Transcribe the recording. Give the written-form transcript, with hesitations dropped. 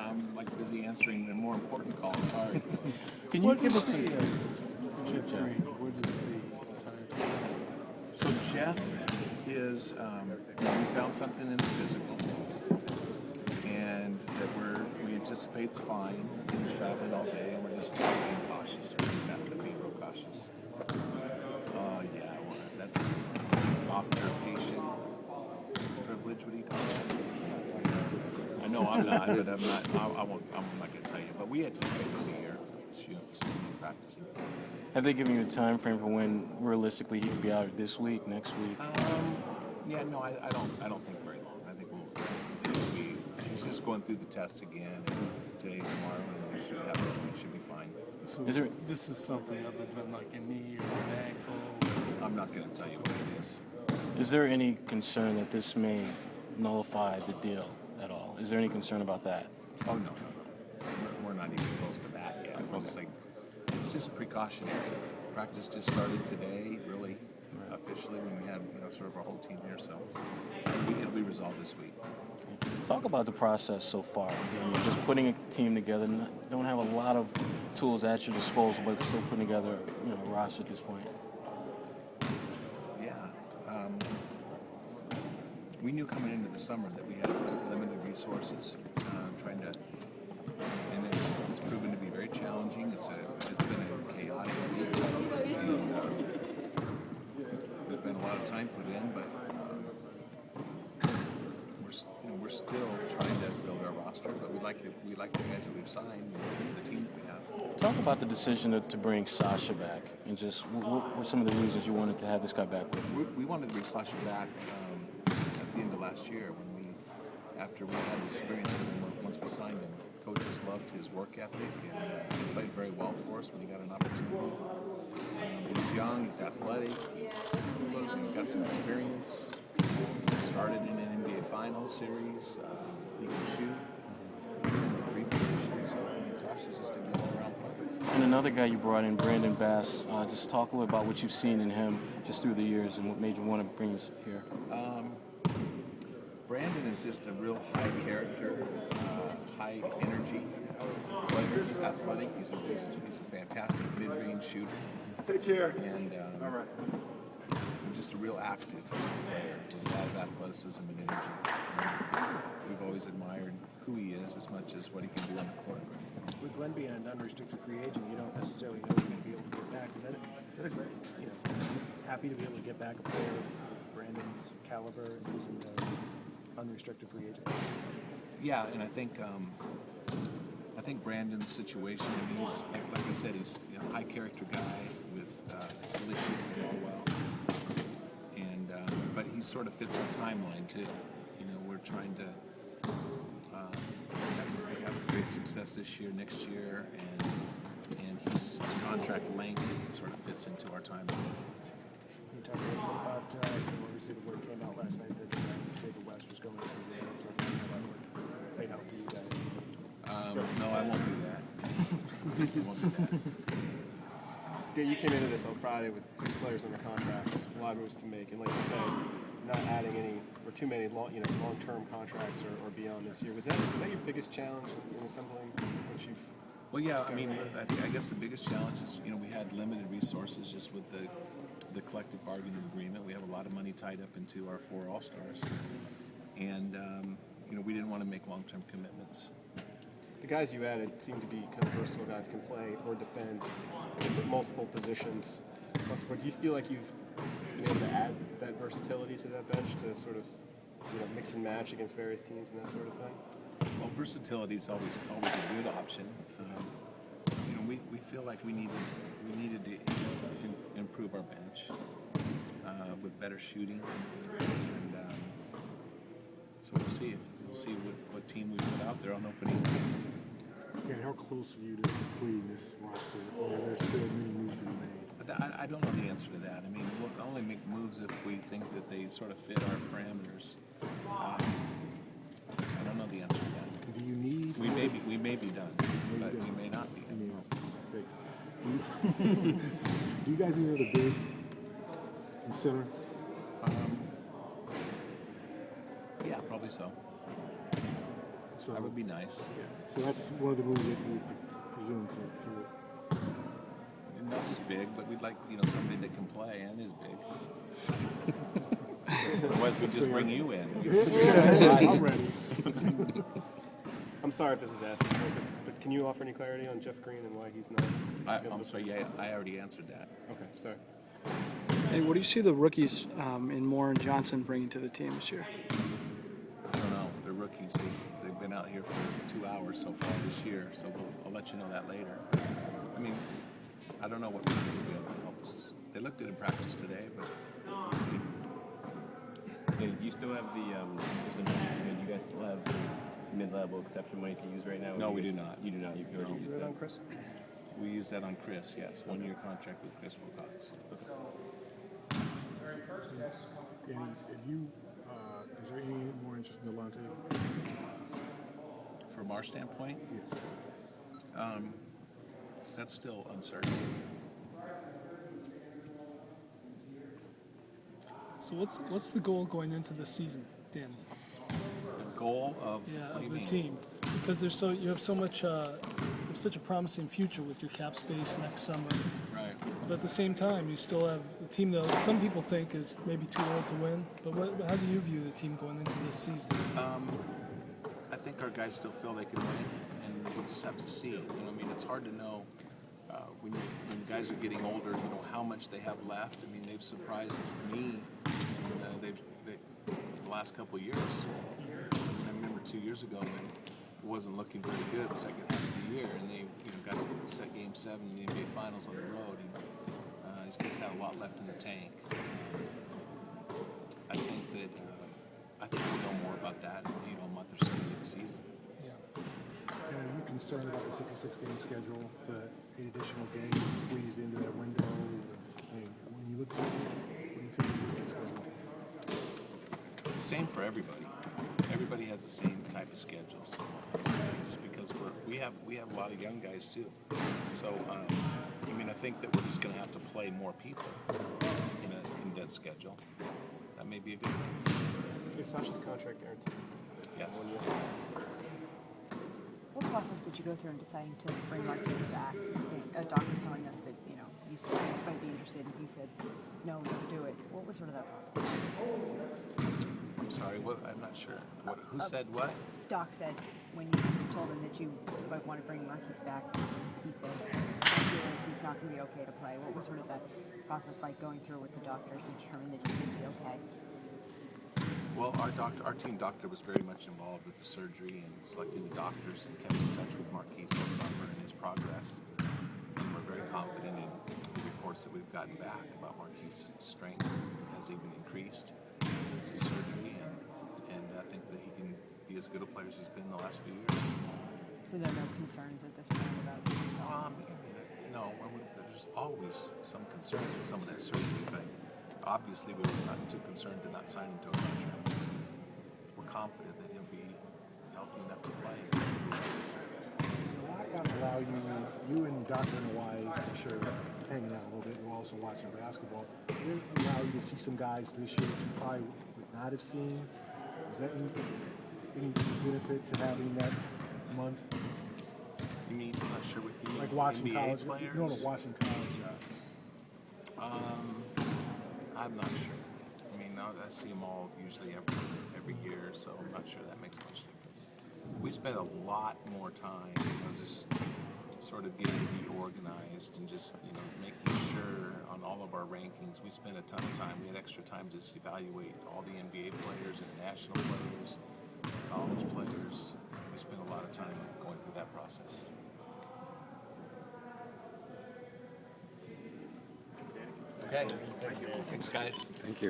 I'm like busy answering the more important calls. Sorry. Can you give us some? So Jeff is, we found something in the physical, and that we anticipate's fine. He's traveling all day, and we're just being cautious. We just have to be real cautious. Yeah, well, that's doctor patient privilege. What do you call that? I know I'm not, but I'm not. I won't. I'm not going to tell you. But we anticipate in the year. Practicing. Have they given you a time frame for when realistically he could be out this week, next week? Yeah, no, I don't think very long. I think he's just going through the tests again, and today, tomorrow, and we should be fine. So Is this is something other than like a knee or an ankle? I'm not going to tell you what it is. Is there any concern that this may nullify the deal at all? Is there any concern about that? Oh, no. We're not even close to that yet. We're just like, it's just precautionary. Practice just started today, really, officially, when we had sort of our whole team here. So it'll be resolved this week. Talk about the process so far. You're just putting a team together. Don't have a lot of tools at your disposal, but still putting together a roster at this point. Yeah. We knew coming into the summer that we had limited resources, and it's proven to be very challenging. It's been a chaotic week, and there's been a lot of time put in, but we're still trying to build our roster. But we like the guys that we've signed, the team that we have. Talk about the decision to bring Sasha back, and just what were some of the reasons you wanted to have this guy back with? We wanted to bring Sasha back at the end of last year after we had experience with him once we signed him. Coaches loved his work ethic, and he played very well for us when he got an opportunity. He's young, he's athletic, he's got some experience. He started in an NBA Finals series. He can shoot in the three positions. So Sasha's just a good all-around player. And another guy you brought in, Brandon Bass. Just talk a little about what you've seen in him just through the years and what made you want to bring us here. Brandon is just a real high character, high energy player, athletic. He's a fantastic mid-range shooter. Take care. And all right. Just a real active player with a lot of athleticism and energy. And we've always admired who he is as much as what he can do on the court. With Glenn being an unrestricted free agent, you don't necessarily know if you're going to be able to get back. Is that happy to be able to get back a player of Brandon's caliber and using the unrestricted free agent? Yeah, and I think Brandon's situation. I mean, he's like I said, he's a high character guy with really shoots the ball well, and but he sort of fits our timeline too. We're trying to have great success this year, next year, and his contract length sort of fits into our timeline. Can you talk a little bit about, obviously the word came out last night that David West was going to the played out for you guys. No, I won't do that. I won't do that. You came into this on Friday with two players under contract, a lot of moves to make, and like you said, not adding any or too many long-term contracts or beyond this year. Was that your biggest challenge in assembling what you've? Well, yeah. I mean, I guess the biggest challenge is we had limited resources just with the collective bargaining agreement. We have a lot of money tied up into our 4 All-Stars, and we didn't want to make long-term commitments. The guys you added seem to be kind of versatile guys, can play or defend multiple positions. Do you feel like you've been able to add that versatility to that bench to sort of mix and match against various teams and that sort of thing? Well, versatility is always a good option. We feel like we needed to improve our bench with better shooting, and so we'll see. We'll see what team we put out there on opening day. Dan, how close are you to completing this roster? Or are there still many moves to be made? I don't know the answer to that. I mean, we'll only make moves if we think that they sort of fit our parameters. I don't know the answer to that. Do you need? We may be done, but we may not be. Do you guys need another big in center? Yeah, probably so. So That would be nice. yeah. So that's one of the moves that you would presume to And not just big, but we'd like somebody that can play and is big. Otherwise, we'd just bring you in. I'm ready. I'm sorry if this was asked before, but can you offer any clarity on Jeff Green and why he's not? I'm sorry. Yeah, I already answered that. Okay, sorry. Hey, what do you see the rookies in Moore and Johnson bringing to the team this year? I don't know. They're rookies. They've been out here for 2 hours so far this year, so I'll let you know that later. I mean, I don't know what rookies will be able to help us. They looked good in practice today, but we'll see. Yeah, you still have the just a notice again. You guys still have the mid-level exception money to use right now? No, Or we you do guys- not. You do not. You've already No. used Is that that. on Chris? We use that on Chris, yes. 1-year contract with Chris Wilcox. And if you, is there any more interest in Delonte? From our standpoint, Yes. that's still uncertain. So what's the goal going into the season, Danny? The goal of Yeah, what do you of the mean? team, because you have so much you have such a promising future with your cap space next summer. Right. But at the same time, you still have a team that some people think is maybe too old to win. But how do you view the team going into this season? I think our guys still feel they can win, and we'll just have to see. I mean, it's hard to know when guys are getting older, how much they have left. I mean, they've surprised me, and they've the last couple of years. I mean, I remember 2 years ago when it wasn't looking very good the second half of the year, and they got to set Game 7 in the NBA Finals on the road, and these guys had a lot left in the tank. I think we'll know more about that, a month or so into the season. Yeah. And are you concerned about the 66-game schedule, the 8 additional games squeezed into that window? I mean, when you look at it, what do you think of that schedule? It's the same for everybody. Everybody has the same type of schedule. So just because we have a lot of young guys too. So I mean, I think that we're just going to have to play more people in a condensed schedule. That may be a good thing. Is Sasha's contract guaranteed? Yes. 1 year? What process did you go through in deciding to bring Marcus back? A doctor's telling us that, you said you might be interested, and he said, no, don't do it. What was sort of that process? I'm sorry. What? I'm not sure. Who said what? Doc said when you told him that you might want to bring Marcus back, he said, don't do it. He's not going to be okay to play. What was sort of that process like going through with the doctors to determine that you would be okay? Well, our team doctor was very much involved with the surgery and selecting the doctors, and kept in touch with Marquise all summer and his progress. And we're very confident in the reports that we've gotten back about Marquise's strength has even increased since his surgery, and I think that he can be as good a player as he's been the last few years. So there are no concerns at this point about No, there's always some concerns with some of that surgery, but obviously we were not too concerned to not sign him to a contract. We're confident that he'll be healthy enough to play. The lockout allow you and Dr. and Hawaii, I'm sure, hanging out a little bit. We're also watching basketball. Did it allow you to see some guys this year that you probably would not have seen? Was that any benefit to having that month? You mean, I'm not sure what you mean. Like watching NBA college, players? watching college guys. I'm not sure. I mean, I see them all usually every year, so I'm not sure that makes much difference. We spend a lot more time, just sort of getting reorganized and just, making sure on all of our rankings. We spent a ton of time. We had extra time to just evaluate all the NBA players, international players, college players. We spent a lot of time going through that process. Okay. Thanks, guys. Thank you.